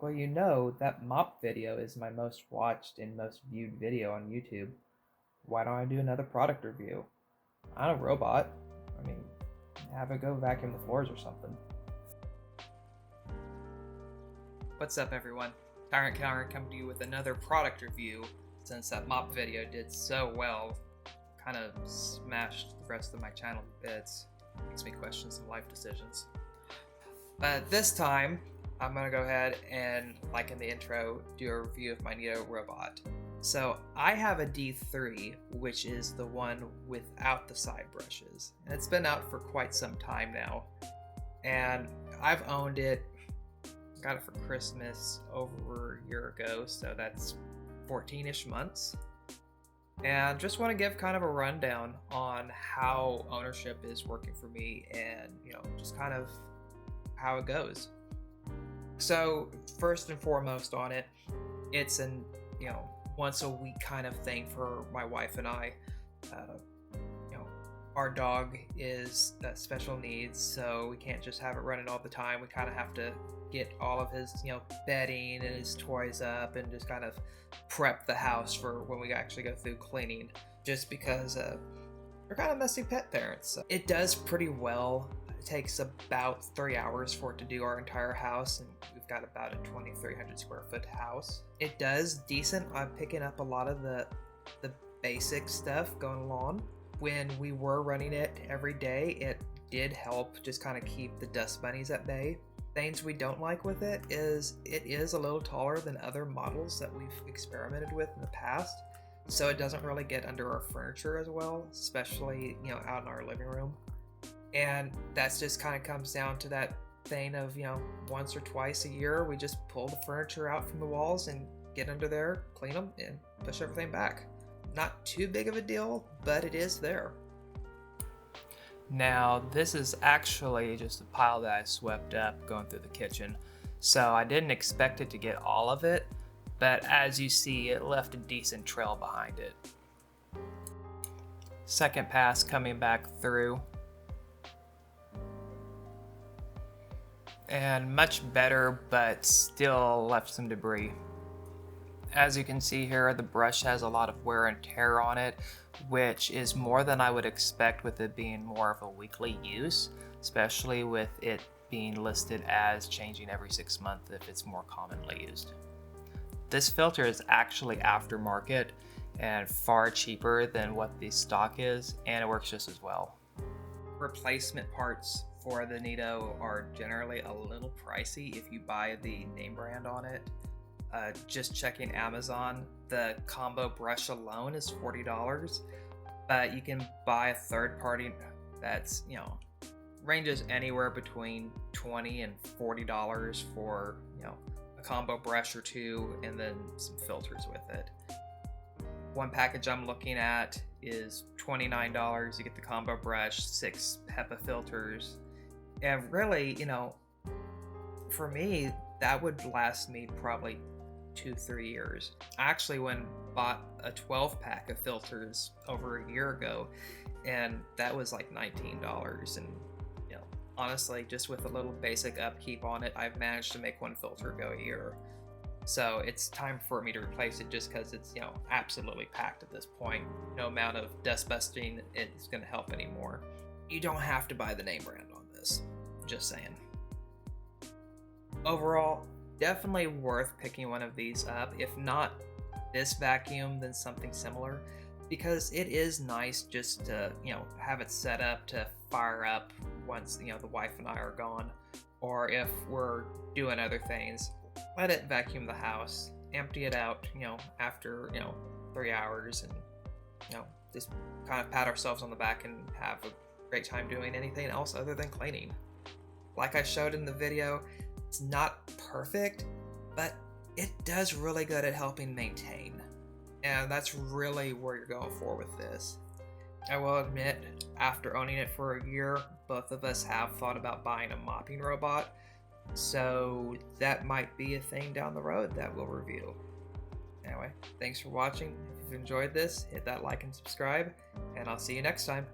Well, you know, that mop video is my most watched and most viewed video on YouTube. Why don't I do another product review? I'm a robot. I mean, have it go vacuum the floors or something. What's up, everyone? Tyrant Counter coming to you with another product review. Since that mop video did so well, kind of smashed the rest of my channel to bits. Makes me question some life decisions. But this time, I'm gonna go ahead and, like in the intro, do a review of my Neato robot. So I have a D3, which is the one without the side brushes. And it's been out for quite some time now. And I've owned it, got it for Christmas over a year ago, so that's 14-ish months. And just want to give kind of a rundown on how ownership is working for me and, just kind of how it goes. So first and foremost on it, it's an, once a week kind of thing for my wife and I. Our dog is special needs, so we can't just have it running all the time. We kind of have to get all of his, bedding and his toys up and just kind of prep the house for when we actually go through cleaning, just because we're kind of messy pet parents. So it does pretty well. It takes about 3 hours for it to do our entire house, and we've got about a 2,300 square foot house. It does decent. I'm picking up a lot of the basic stuff going along. When we were running it every day, it did help just kind of keep the dust bunnies at bay. Things we don't like with it is a little taller than other models that we've experimented with in the past, so it doesn't really get under our furniture as well, especially out in our living room. And that's just kind of comes down to that thing of once or twice a year we just pull the furniture out from the walls and get under there, clean them, and push everything back. Not too big of a deal, but it is there. Now, this is actually just a pile that I swept up going through the kitchen, so I didn't expect it to get all of it, but as you see, it left a decent trail behind it. Second pass coming back through, and much better, but still left some debris. As you can see here, the brush has a lot of wear and tear on it, which is more than I would expect with it being more of a weekly use, especially with it being listed as changing every 6 months if it's more commonly used. This filter is actually aftermarket and far cheaper than what the stock is, and it works just as well. Replacement parts for the Neato are generally a little pricey if you buy the name brand on it. Just checking Amazon, the combo brush alone is $40, but you can buy a third party that's, ranges anywhere between $20 and $40 for, a combo brush or two and then some filters with it. One package I'm looking at is $29. You get the combo brush, 6 HEPA filters, and really, for me, that would last me probably 2-3 years. I actually went and bought a 12-pack of filters over a year ago, and that was like $19. And honestly, just with a little basic upkeep on it, I've managed to make one filter go a year. So it's time for me to replace it, just because it's absolutely packed at this point. No amount of dust busting is going to help anymore. You don't have to buy the name brand on this, just saying. Overall, definitely worth picking one of these up. If not this vacuum, then something similar, because it is nice just to have it set up to fire up once the wife and I are gone, or if we're doing other things. Let it vacuum the house, empty it out after 3 hours, and just kind of pat ourselves on the back and have a great time doing anything else other than cleaning. Like I showed in the video, it's not perfect, but it does really good at helping maintain. And that's really where you're going for with this. I will admit, after owning it for a year, both of us have thought about buying a mopping robot. So that might be a thing down the road that we'll review. Anyway, thanks for watching. If you've enjoyed this, hit that like and subscribe, and I'll see you next time.